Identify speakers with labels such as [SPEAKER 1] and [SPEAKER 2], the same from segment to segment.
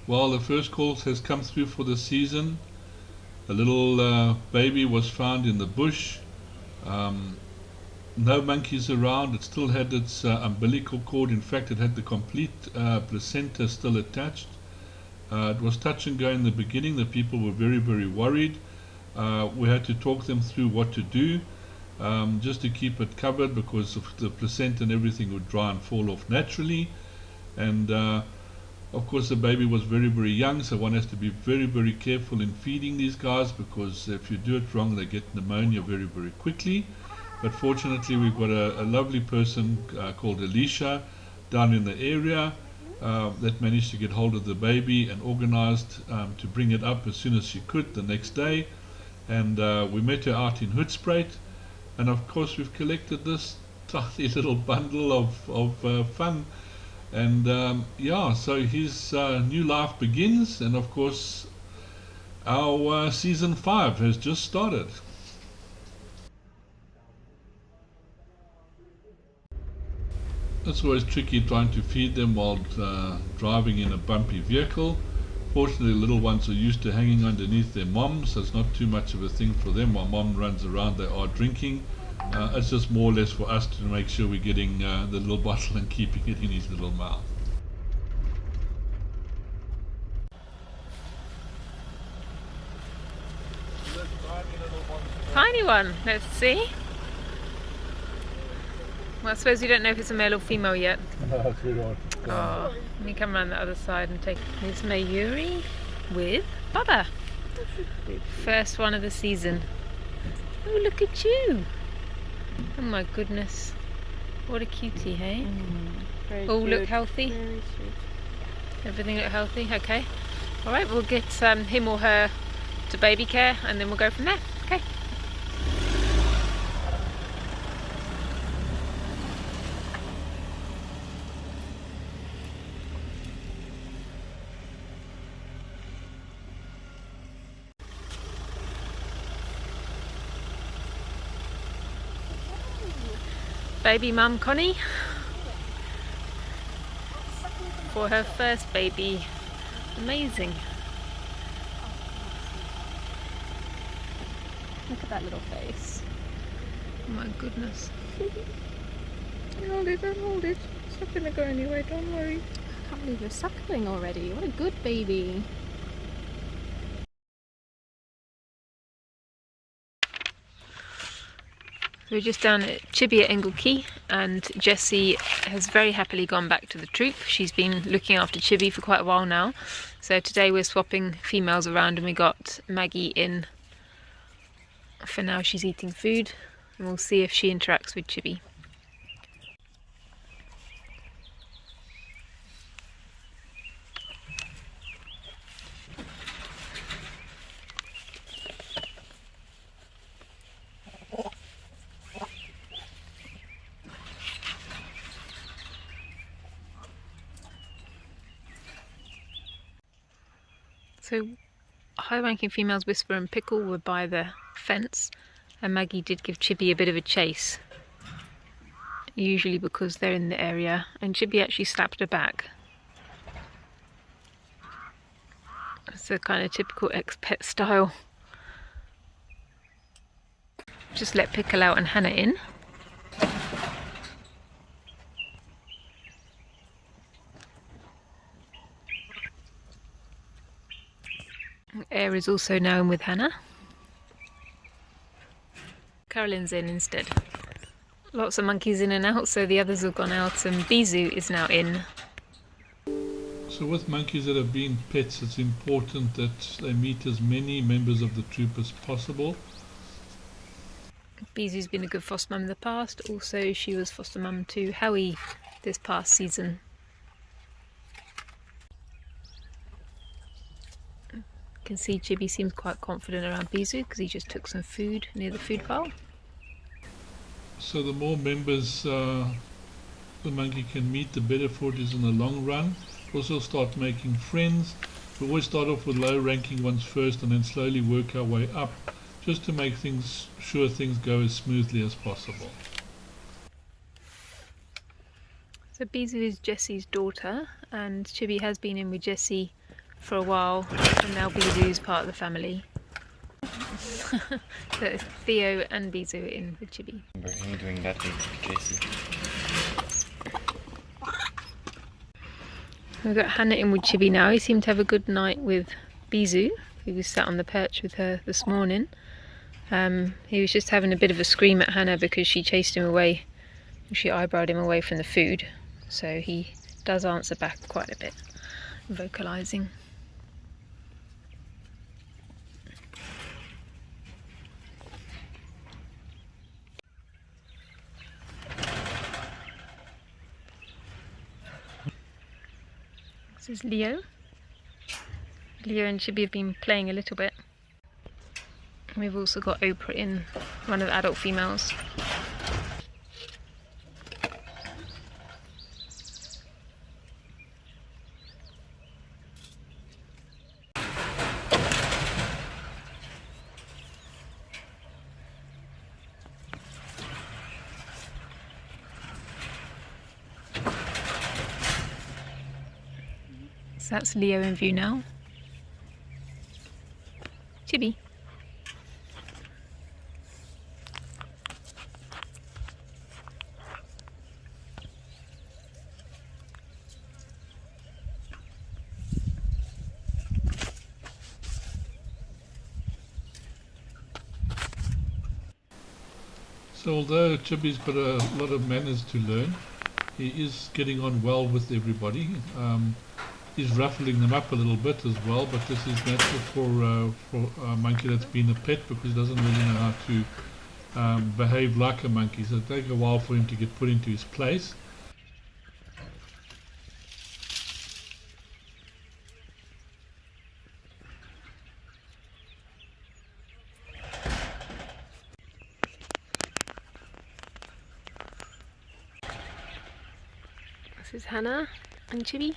[SPEAKER 1] Well, the first call has come through for the season. A little baby was found in the bush. No monkeys around. It still had its umbilical cord. In fact, it had the complete placenta still attached. It was touch and go in the beginning. The people were very, very worried. We had to talk them through what to do, just to keep it covered, because of the placenta and everything would dry and fall off naturally. And of course the baby was very, very young, so one has to be very, very careful in feeding these guys, because if you do it wrong they get pneumonia very, very quickly. But fortunately we've got a lovely person called Alicia down in the area that managed to get hold of the baby and organized to bring it up as soon as she could the next day. And we met her out in Hoedspruit, and of course we've collected this tiny little bundle of fun. And yeah, so his new life begins, and of course our season 5 has just started. It's always tricky trying to feed them while driving in a bumpy vehicle. Fortunately, the little ones are used to hanging underneath their mom, so it's not too much of a thing for them. While mom runs around, they are drinking. It's just more or less for us to make sure we're getting the little bottle and keeping it in his little mouth.
[SPEAKER 2] Tiny one, let's see. Well, I suppose we don't know if it's a male or female yet.
[SPEAKER 1] That's very odd.
[SPEAKER 2] Oh, let me come around the other side and take. It's Mayuri with Baba. First one of the season. Oh, look at you. Oh my goodness. What a cutie, hey? Oh,
[SPEAKER 3] Good.
[SPEAKER 2] look healthy.
[SPEAKER 3] Very sweet.
[SPEAKER 2] Everything look healthy? Okay. Alright, we'll get him or her to baby care and then we'll go from there. Okay. Baby mum Connie for her first baby. Amazing.
[SPEAKER 3] Look at that little face.
[SPEAKER 2] Oh my goodness.
[SPEAKER 3] Hold it, don't hold it. It's not gonna go anywhere, don't worry. I can't believe you're suckling already. What a good baby.
[SPEAKER 2] We're just down at Chibi at Engelkey, and Jessie has very happily gone back to the troop. She's been looking after Chibi for quite a while now. So today we're swapping females around, and we got Maggie in. For now she's eating food, and we'll see if she interacts with Chibi. So high-ranking females Whisper and Pickle were by the fence, and Maggie did give Chibi a bit of a chase, usually because they're in the area, and Chibi actually slapped her back. It's a kind of typical ex-pet style. Just let Pickle out and Hannah in. Air is also now in with Hannah. Carolyn's in instead. Lots of monkeys in and out, so the others have gone out, and Bizu is now in.
[SPEAKER 1] So with monkeys that have been pets, it's important that they meet as many members of the troop as possible.
[SPEAKER 2] Bizu's been a good foster mum in the past. Also, she was foster mum to Howie this past season. You can see Chibi seems quite confident around Bizu because he just took some food near the food pile.
[SPEAKER 1] So the more members the monkey can meet, the better for it is in the long run. Also start making friends. We always start off with low ranking ones first and then slowly work our way up, just to make sure things go as smoothly as possible.
[SPEAKER 2] So Bizu is Jessie's daughter, and Chibi has been in with Jessie for a while, and now Bizu's part of the family. So Theo and Bizu are in with Chibi.
[SPEAKER 4] Remember him doing that with JC.
[SPEAKER 2] We've got Hannah in with Chibi now. He seemed to have a good night with Bizu, who was sat on the perch with her this morning. He was just having a bit of a scream at Hannah because she chased him away. She eyebrowed him away from the food. So he does answer back quite a bit, vocalising. This is Leo. Leo and Chibi have been playing a little bit. We've also got Oprah in, one of the adult females. So that's Leo in view now. Chibi.
[SPEAKER 1] So although Chibi's got a lot of manners to learn, he is getting on well with everybody. He's ruffling them up a little bit as well, but this is natural for a monkey that's been a pet, because he doesn't really know how to behave like a monkey. So it'll take a while for him to get put into his place.
[SPEAKER 2] This is Hannah and Chibi.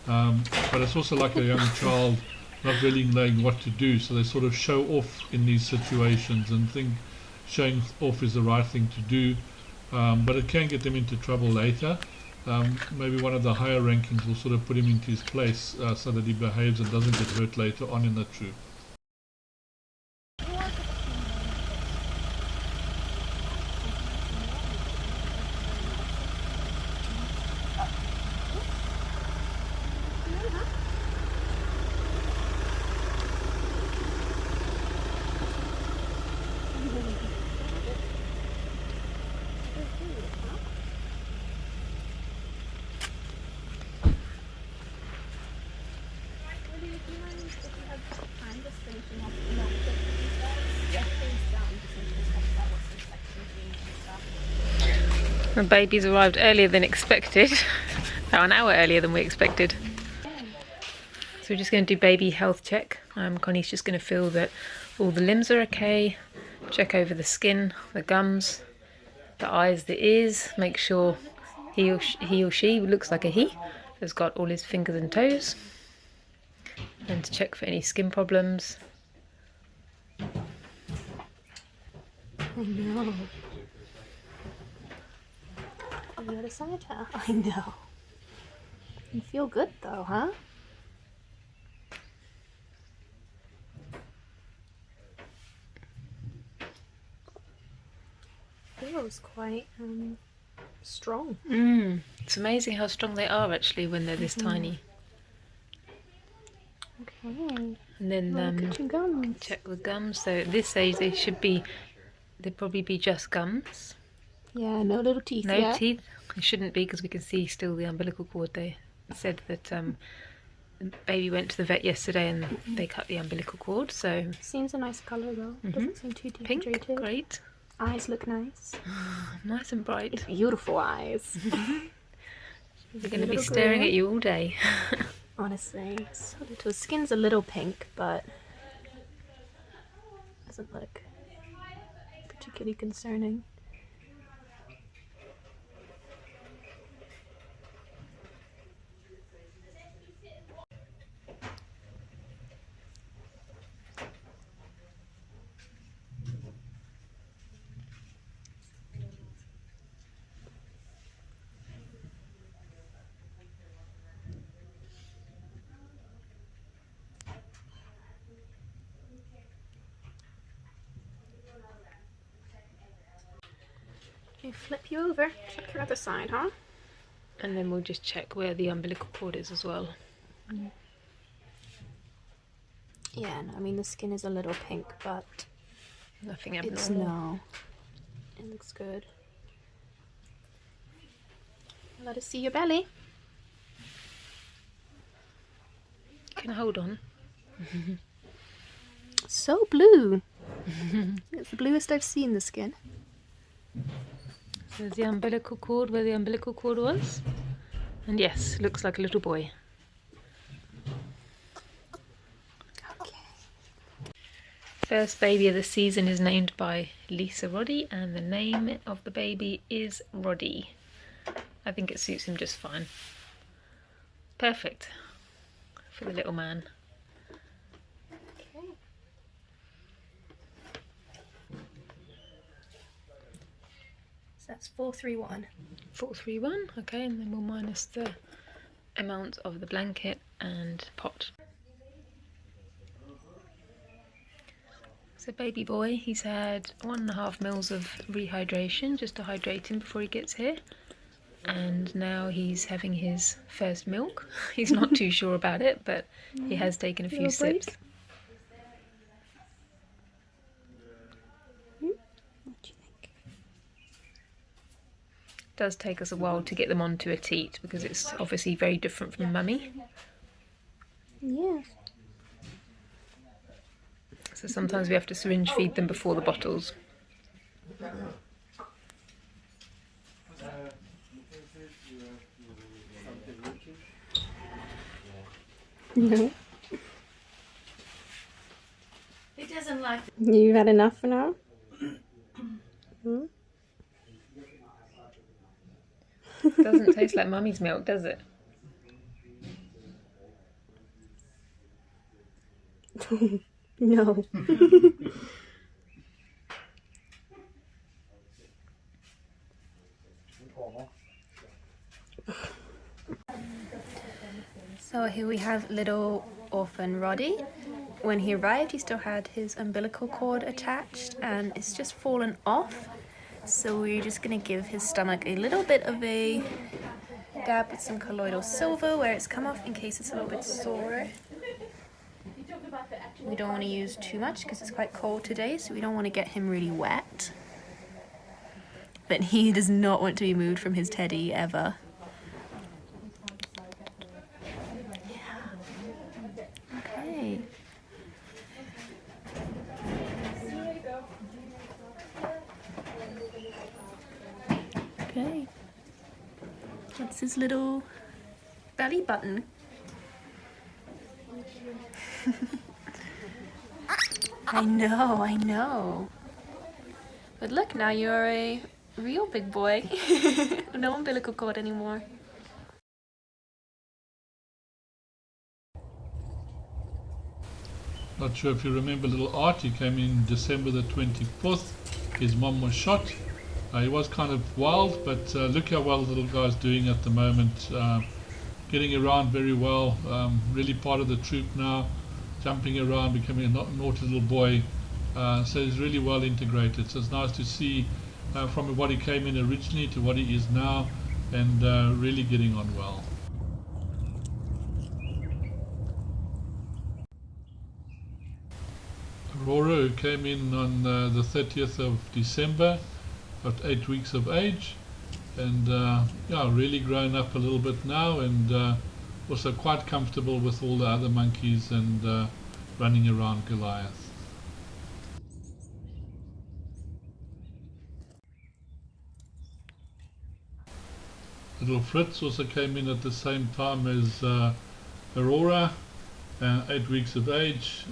[SPEAKER 1] But it's also like a young child not really knowing what to do, so they sort of show off in these situations and think showing off is the right thing to do, but it can get them into trouble later. Maybe one of the higher rankings will sort of put him into his place so that he behaves and doesn't get hurt later on in the troop.
[SPEAKER 2] The babies arrived earlier than expected, about an hour earlier than we expected. So we're just going to do baby health check. Connie's just going to feel that all the limbs are okay, check over the skin, the gums, the eyes, the ears, make sure he or she looks like a he, has got all his fingers and toes, and to check for any skin problems.
[SPEAKER 3] I know. The other side, huh? I know. You feel good though, huh? Feels quite strong.
[SPEAKER 2] It's amazing how strong they are actually when they're this tiny.
[SPEAKER 3] Okay.
[SPEAKER 2] And then
[SPEAKER 3] Look at your gums.
[SPEAKER 2] check the gums. So at this age they'd probably be just gums.
[SPEAKER 3] Yeah, no little teeth
[SPEAKER 2] No
[SPEAKER 3] yet.
[SPEAKER 2] teeth. It shouldn't be because we can see still the umbilical cord. They said that the baby went to the vet yesterday and they cut the umbilical cord. So
[SPEAKER 3] Seems a nice colour though. Doesn't seem too
[SPEAKER 2] pink,
[SPEAKER 3] dehydrated.
[SPEAKER 2] great,
[SPEAKER 3] Eyes look nice.
[SPEAKER 2] nice and bright.
[SPEAKER 3] Beautiful eyes.
[SPEAKER 2] We're going to be staring at you all day.
[SPEAKER 3] Honestly, so little. Skin's a little pink, but doesn't look particularly concerning. Okay, flip you over. Check your other side, huh?
[SPEAKER 2] And then we'll just check where the umbilical cord is as well.
[SPEAKER 3] Yeah, no, I mean the skin is a little pink, but
[SPEAKER 2] Nothing
[SPEAKER 3] it's
[SPEAKER 2] abnormal.
[SPEAKER 3] it looks good. Let us see your belly.
[SPEAKER 2] Can I hold on?
[SPEAKER 3] So blue. It's the bluest I've seen the skin.
[SPEAKER 2] So there's the umbilical cord where the umbilical cord was. And yes, looks like a little boy.
[SPEAKER 3] Okay.
[SPEAKER 2] First baby of the season is named by Lisa Roddy, and the name of the baby is Roddy. I think it suits him just fine. Perfect for the little man.
[SPEAKER 3] Okay. So that's 431.
[SPEAKER 2] 431, okay, and then we'll minus the amount of the blanket and pot. So baby boy, he's had 1.5 mils of rehydration just to hydrate him before he gets here. And now he's having his first milk. He's not too sure about it, but he has taken a few sips.
[SPEAKER 3] What do you think?
[SPEAKER 2] It does take us a while to get them onto a teat because it's obviously very different from mummy.
[SPEAKER 3] Yeah.
[SPEAKER 2] So sometimes we have to syringe feed them before the bottles.
[SPEAKER 3] No.
[SPEAKER 5] He doesn't like
[SPEAKER 3] You've had enough for now? Hmm?
[SPEAKER 2] Doesn't taste like mummy's milk, does it?
[SPEAKER 3] No. So here we have little orphan Roddy. When he arrived, he still had his umbilical cord attached and it's just fallen off. So we're just gonna give his stomach a little bit of a dab with some colloidal silver where it's come off in case it's a little bit sore. We don't want to use too much because it's quite cold today, so we don't want to get him really wet. But he does not want to be moved from his teddy ever. Okay. Okay. That's his little belly button. I know. But look, now you're a real big boy. No umbilical cord anymore.
[SPEAKER 1] Not sure if you remember little Art, he came in December the 24th. His mum was shot. He was kind of wild, but look how well the little guy's doing at the moment. Getting around very well, really part of the troop now, jumping around, becoming a naughty little boy. So he's really well integrated. So it's nice to see from what he came in originally to what he is now, and really getting on well. Aurora, who came in on the 30th of December, at 8 weeks of age, and yeah, really grown up a little bit now, and also quite comfortable with all the other monkeys and running around Goliath. Little Fritz also came in at the same time as Aurora, 8 weeks of age,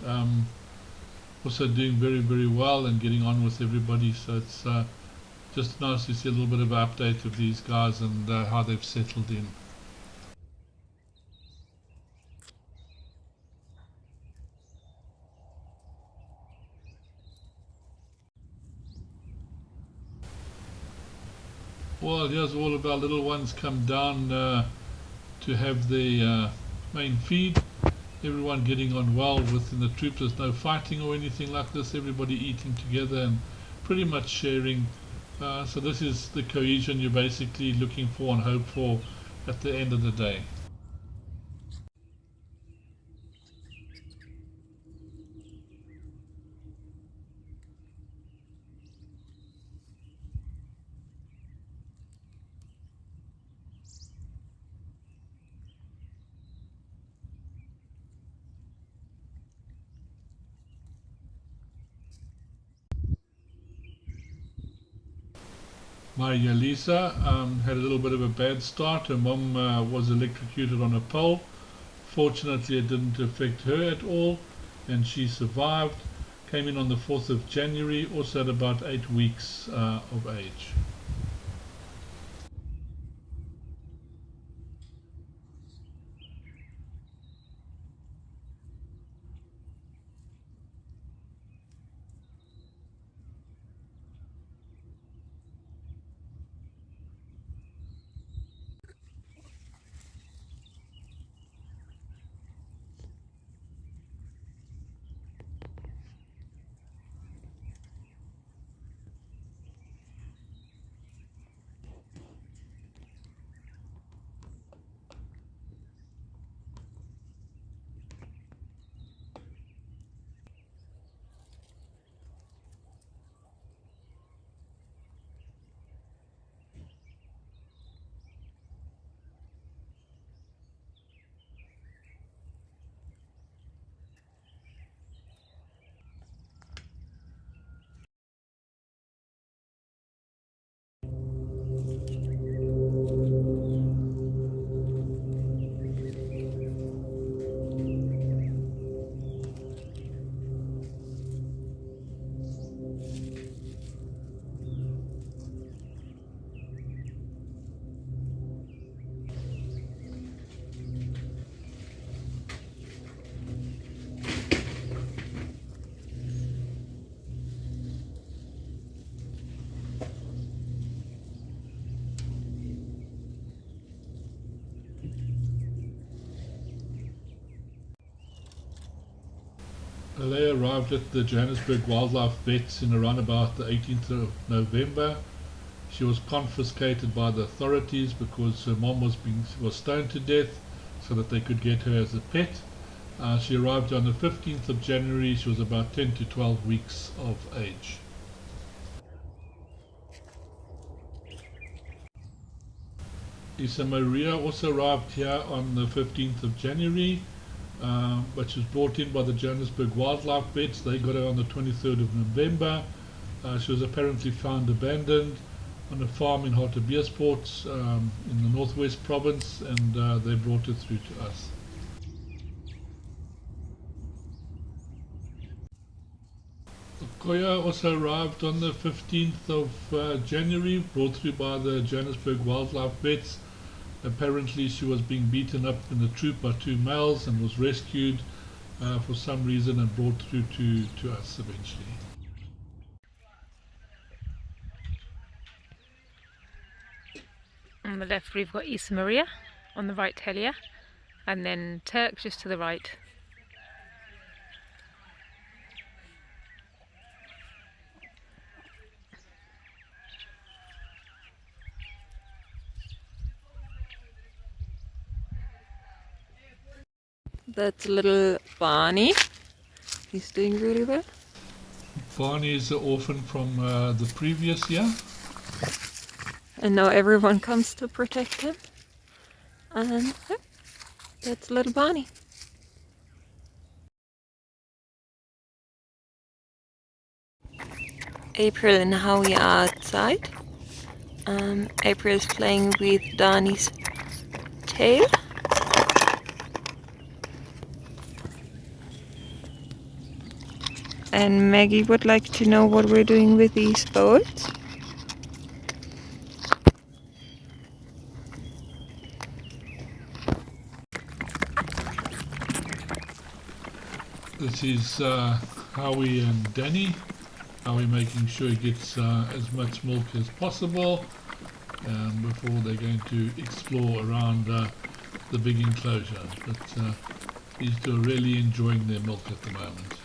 [SPEAKER 1] also doing very, very well and getting on with everybody. So it's just nice to see a little bit of an update of these guys and how they've settled in. Well, here's all of our little ones come down to have the main feed. Everyone getting on well within the troop. There's no fighting or anything like this. Everybody eating together and pretty much sharing So this is the cohesion you're basically looking for and hope for at the end of the day. Maria Lisa had a little bit of a bad start. Her mom was electrocuted on a pole. Fortunately, it didn't affect her at all, and she survived. Came in on the 4th of January, also at about 8 weeks of age. They arrived at the Johannesburg Wildlife Vets in around about the 18th of November. She was confiscated by the authorities because her mom was stoned to death so that they could get her as a pet. She arrived on the 15th of January. She was about 10 to 12 weeks of age. Isa Maria also arrived here on the 15th of January. But she was brought in by the Johannesburg Wildlife Vets. They got her on the 23rd of November. She was apparently found abandoned on a farm in Hartbeespoort in the Northwest Province, and they brought her through to us. Koya also arrived on the 15th of January, brought through by the Johannesburg Wildlife Vets. Apparently she was being beaten up in the troop by 2 males and was rescued for some reason and brought through to us eventually.
[SPEAKER 2] On the left we've got Isa Maria, on the right Helia, and then Turk just to the right. That's little Barney. He's doing really well.
[SPEAKER 1] Barney is the orphan from the previous year.
[SPEAKER 2] And now everyone comes to protect him. And that's little Barney. April and Howie are outside. April is playing with Danny's tail. And Maggie would like to know what we're doing with these boats.
[SPEAKER 1] This is Howie and Danny. Howie making sure he gets as much milk as possible before they're going to explore around the big enclosure. But these two are really enjoying their milk at the moment.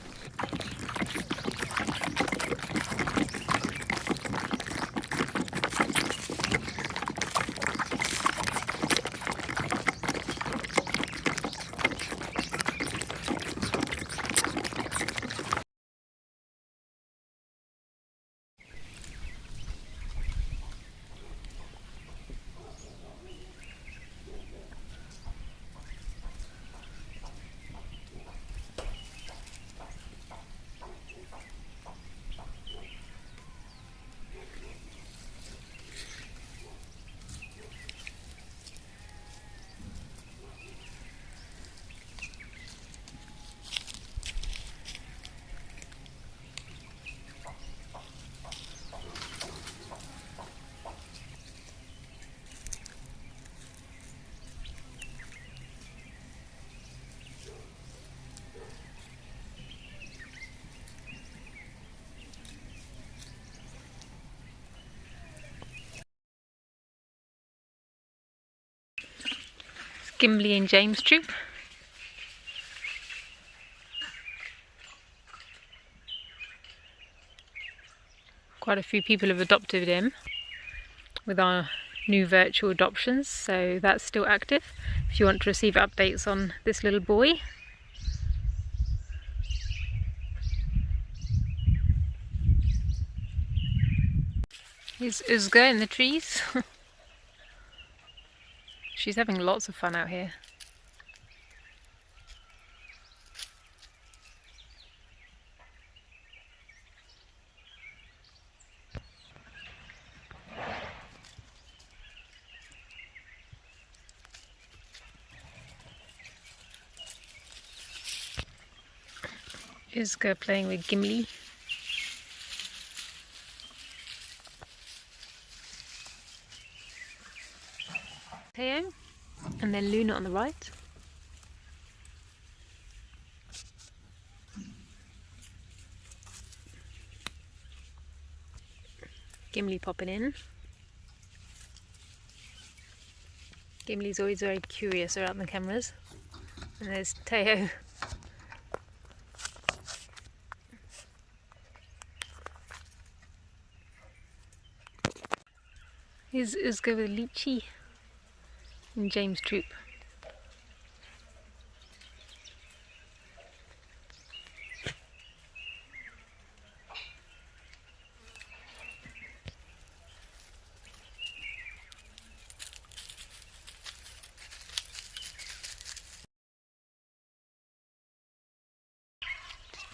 [SPEAKER 2] Gimli and James troop. Quite a few people have adopted him with our new virtual adoptions, so that's still active if you want to receive updates on this little boy. Here's Uzga in the trees. She's having lots of fun out here. Uzga playing with Gimli. Teo, and then Luna on the right. Gimli popping in. Gimli's always very curious around the cameras. And there's Teo. Here's Uzga with Lychee and James troop.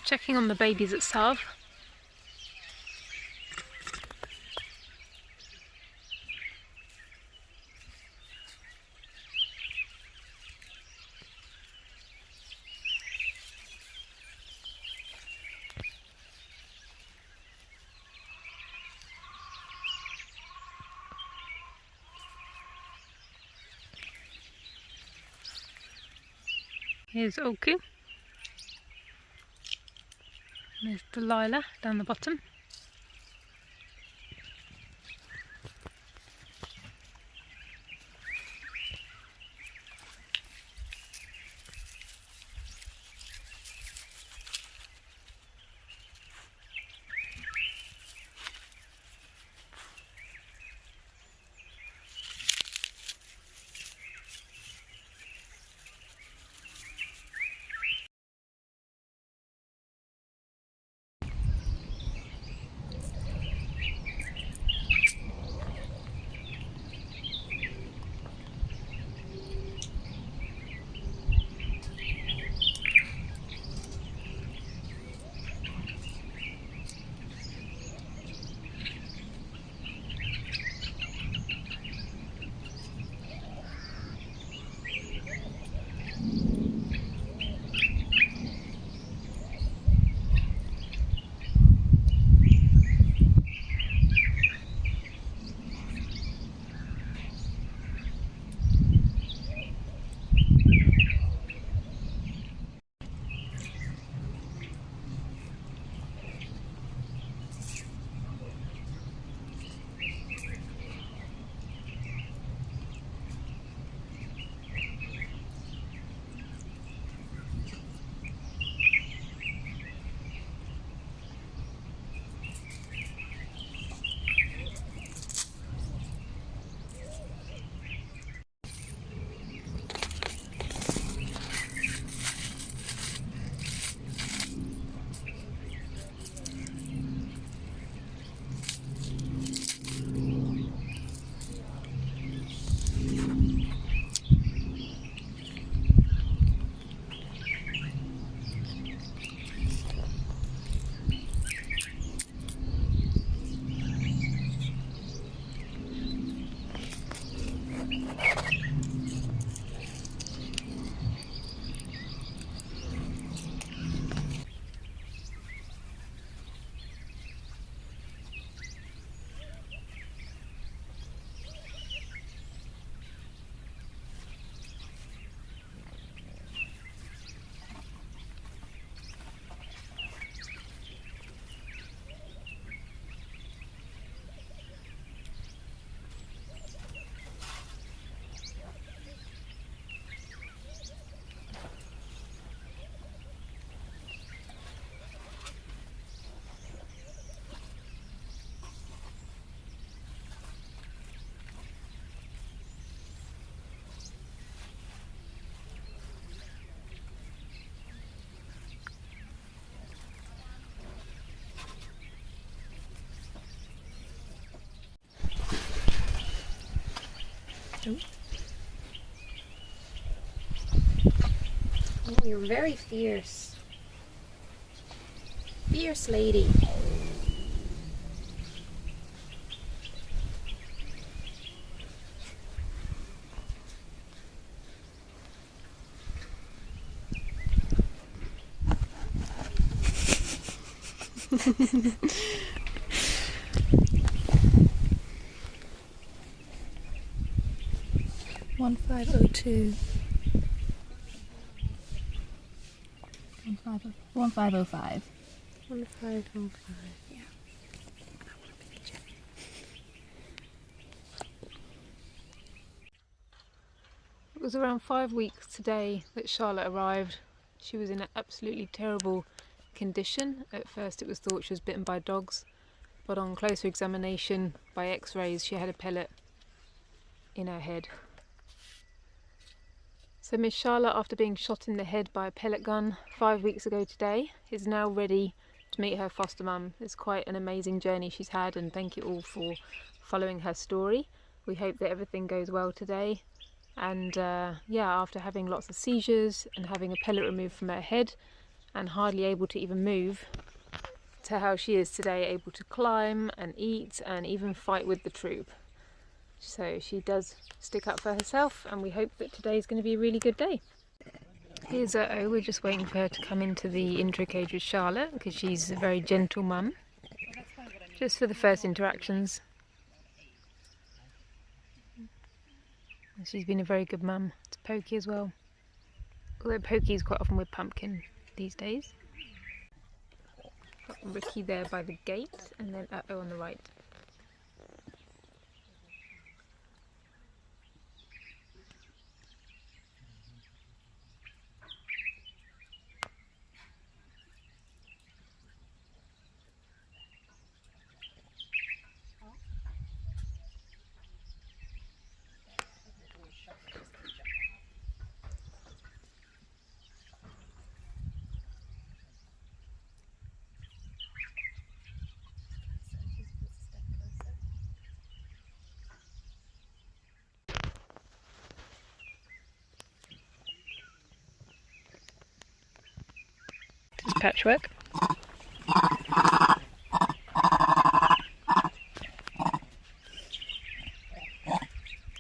[SPEAKER 2] Checking on the babies at Sav. Here's Oku. There's Delilah down the bottom. Oh, you're very fierce. Fierce lady.
[SPEAKER 3] One 1502. 1505.
[SPEAKER 2] 1505.
[SPEAKER 3] Yeah.
[SPEAKER 2] It was around 5 weeks today that Charlotte arrived. She was in an absolutely terrible condition. At first it was thought she was bitten by dogs, but on closer examination by x-rays she had a pellet in her head. So Miss Charlotte, after being shot in the head by a pellet gun 5 weeks ago today, is now ready to meet her foster mum. It's quite an amazing journey she's had, and thank you all for following her story. We hope that everything goes well today. And yeah, after having lots of seizures and having a pellet removed from her head and hardly able to even move, to how she is today, able to climb and eat and even fight with the troop. So she does stick up for herself, and we hope that today is going to be a really good day. Here's Zoe. We're just waiting for her to come into the intro cage with Charlotte because she's a very gentle mum. Just for the first interactions. And she's been a very good mum to Pokey as well. Although Pokey's quite often with Pumpkin these days. Got Ricky there by the gate, and then on the right. It's Patchwork.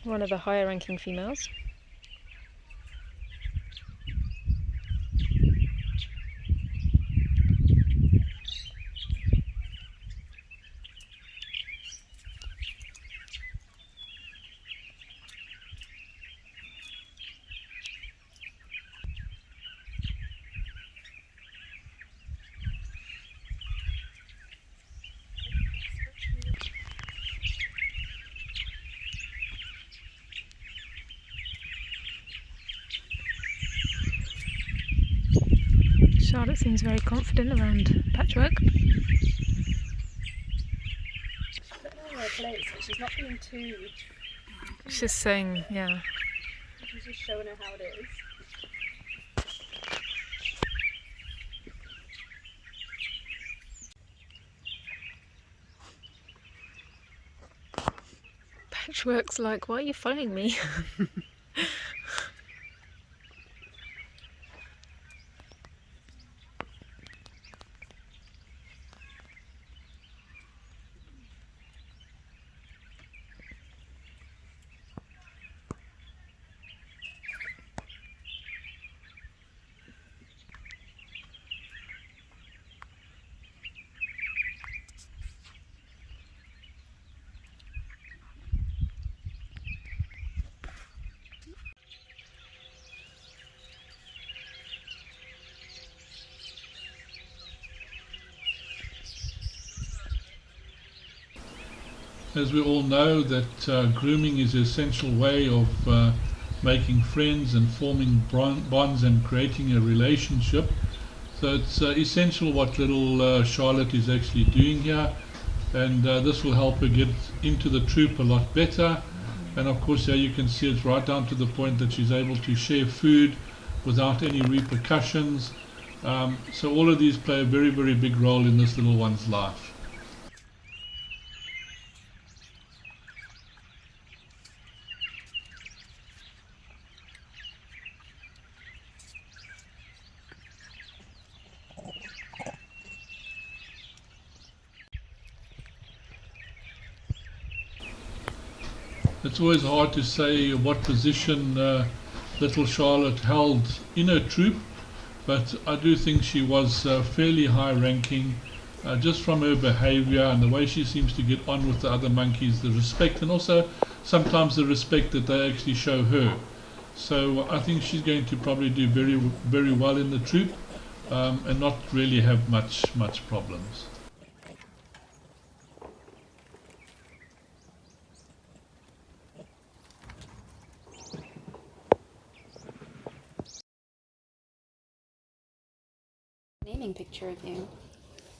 [SPEAKER 2] One of the higher ranking females. Charlotte seems very confident around Patchwork.
[SPEAKER 3] She's not being too...
[SPEAKER 2] She's just saying, yeah.
[SPEAKER 3] She's just showing her how it is.
[SPEAKER 2] Patchwork's like, why are you following me?
[SPEAKER 1] As we all know, that grooming is an essential way of making friends and forming bonds and creating a relationship. So it's essential what little Charlotte is actually doing here, and this will help her get into the troop a lot better. And of course here you can see it's right down to the point that she's able to share food without any repercussions. So all of these play a very, very big role in this little one's life. It's always hard to say what position little Charlotte held in her troop, but I do think she was fairly high ranking, just from her behavior and the way she seems to get on with the other monkeys, the respect, and also sometimes the respect that they actually show her. So I think she's going to probably do very well in the troop, and not really have much problems.
[SPEAKER 3] Naming picture of you.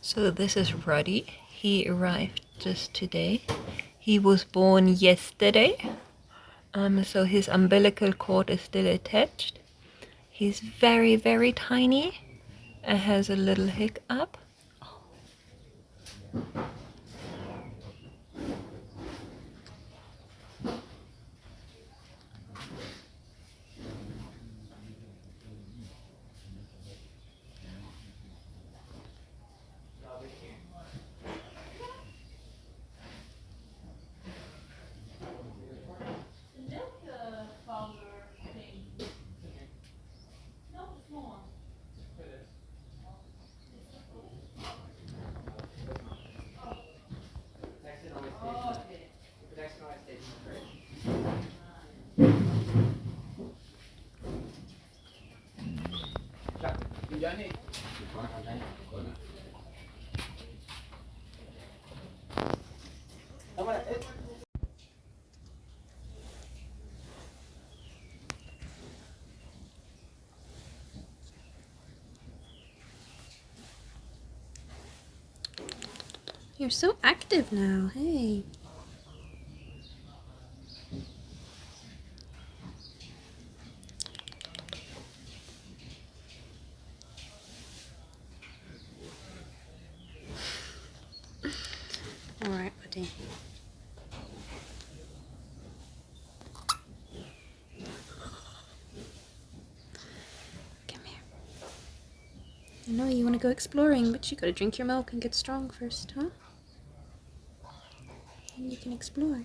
[SPEAKER 2] So this is Roddy. He arrived just today. He was born yesterday. So his umbilical cord is still attached. He's very tiny and has a little hiccup.
[SPEAKER 3] You're so active now, hey. Alright, buddy. Come here. I know you want to go exploring, but you gotta drink your milk and get strong first, huh? And you can explore.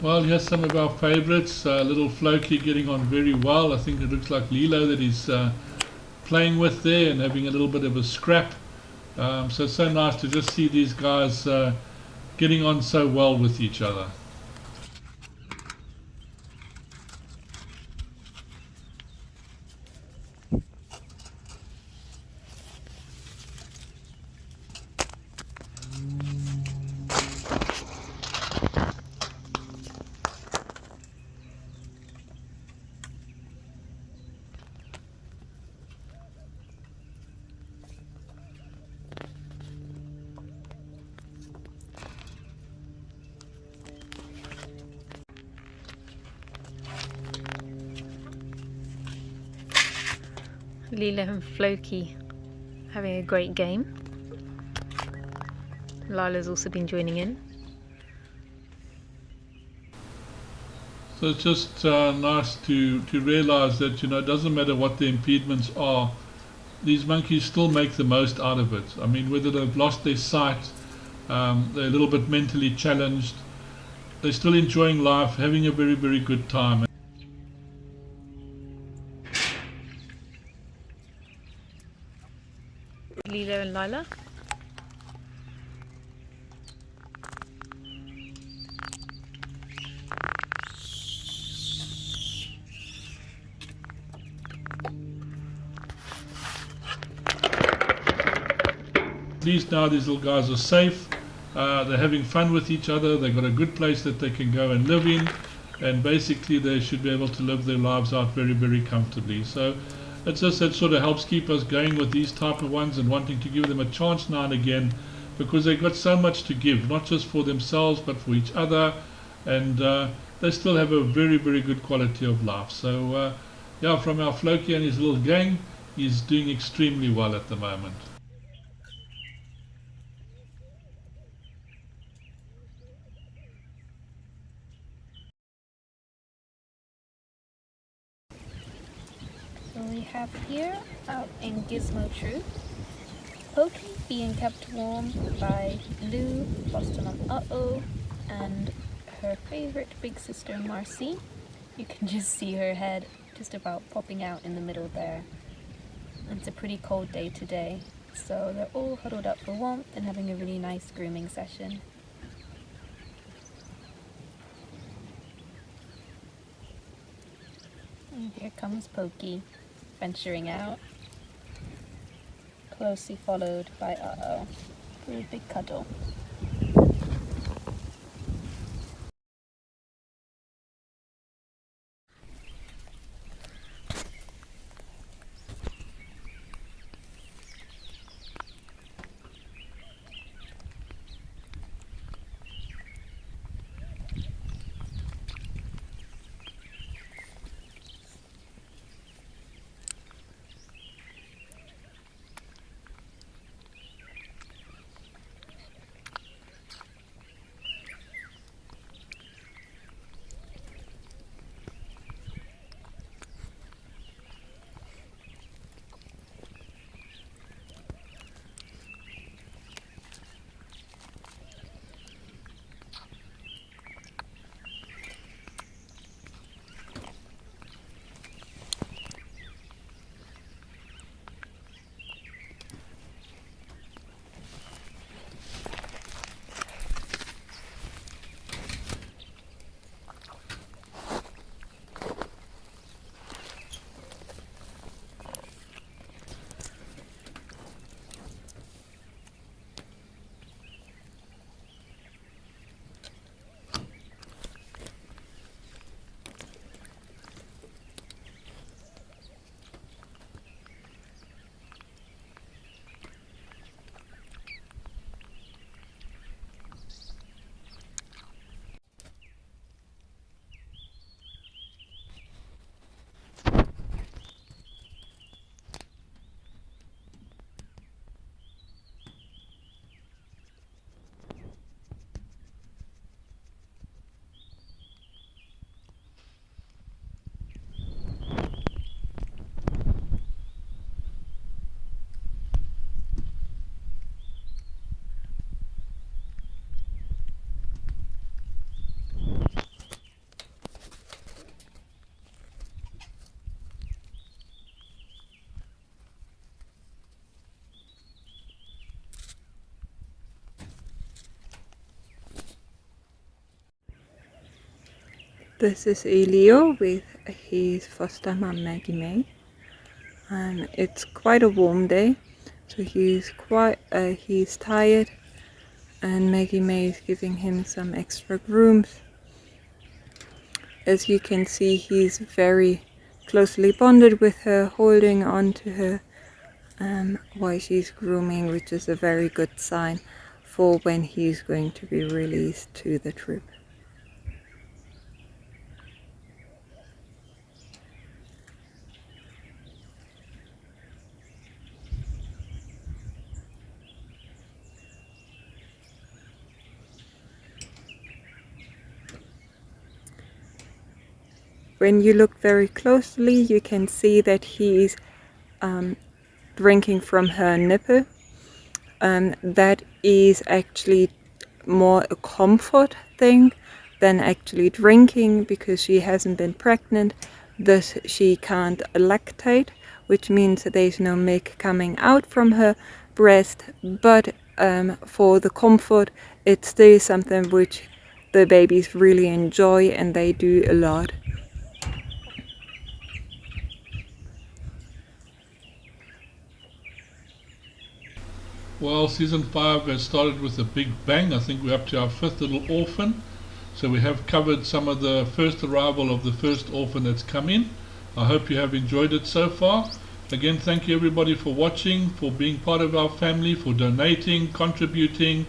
[SPEAKER 1] Well, here's some of our favorites. Little Floki getting on very well. I think it looks like Lilo that he's playing with there and having a little bit of a scrap. So it's so nice to just see these guys getting on so well with each other.
[SPEAKER 2] Lila and Floki having a great game. Lila's also been joining in.
[SPEAKER 1] So it's just nice to realize that, you know, it doesn't matter what the impediments are, these monkeys still make the most out of it. I mean, whether they've lost their sight, they're a little bit mentally challenged, they're still enjoying life, having a very, very good time.
[SPEAKER 2] Lila and Lila.
[SPEAKER 1] At least now these little guys are safe, they're having fun with each other, they've got a good place that they can go and live in, and basically they should be able to live their lives out very, very comfortably. So it's just that sort of helps keep us going with these type of ones and wanting to give them a chance now and again, because they've got so much to give, not just for themselves but for each other, and they still have a very, very good quality of life. So yeah, from our Floki and his little gang, he's doing extremely well at the moment.
[SPEAKER 3] So we have here out in Gizmo Troop, Poki being kept warm by Lou, Boston on Uh-Oh, and her favorite big sister Marcy. You can just see her head just about popping out in the middle there. It's a pretty cold day today, so they're all huddled up for warmth and having a really nice grooming session. And here comes Poki, venturing out, closely followed by Uh-Oh for a big cuddle.
[SPEAKER 6] This is Elio with his foster mom Maggie May. It's quite a warm day, so he's tired, and Maggie May is giving him some extra grooms. As you can see, he's very closely bonded with her, holding on to her while she's grooming, which is a very good sign for when he's going to be released to the troop. When you look very closely, you can see that he's drinking from her nipple. That is actually more a comfort thing than actually drinking, because she hasn't been pregnant, thus she can't lactate, which means that there's no milk coming out from her breast. But for the comfort, it's still something which the babies really enjoy, and they do a lot.
[SPEAKER 1] Well, season 5 has started with a big bang. I think we're up to our 5th little orphan. So we have covered some of the first arrival of the first orphan that's come in. I hope you have enjoyed it so far. Again, thank you everybody for watching, for being part of our family, for donating, contributing,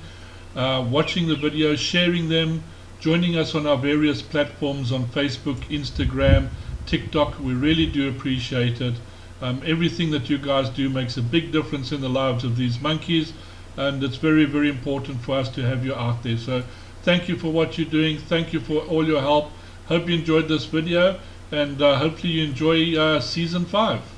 [SPEAKER 1] watching the videos, sharing them, joining us on our various platforms on Facebook, Instagram, TikTok. We really do appreciate it. Everything that you guys do makes a big difference in the lives of these monkeys, and it's very, very important for us to have you out there. So thank you for what you're doing. Thank you for all your help. Hope you enjoyed this video, and hopefully you enjoy season 5.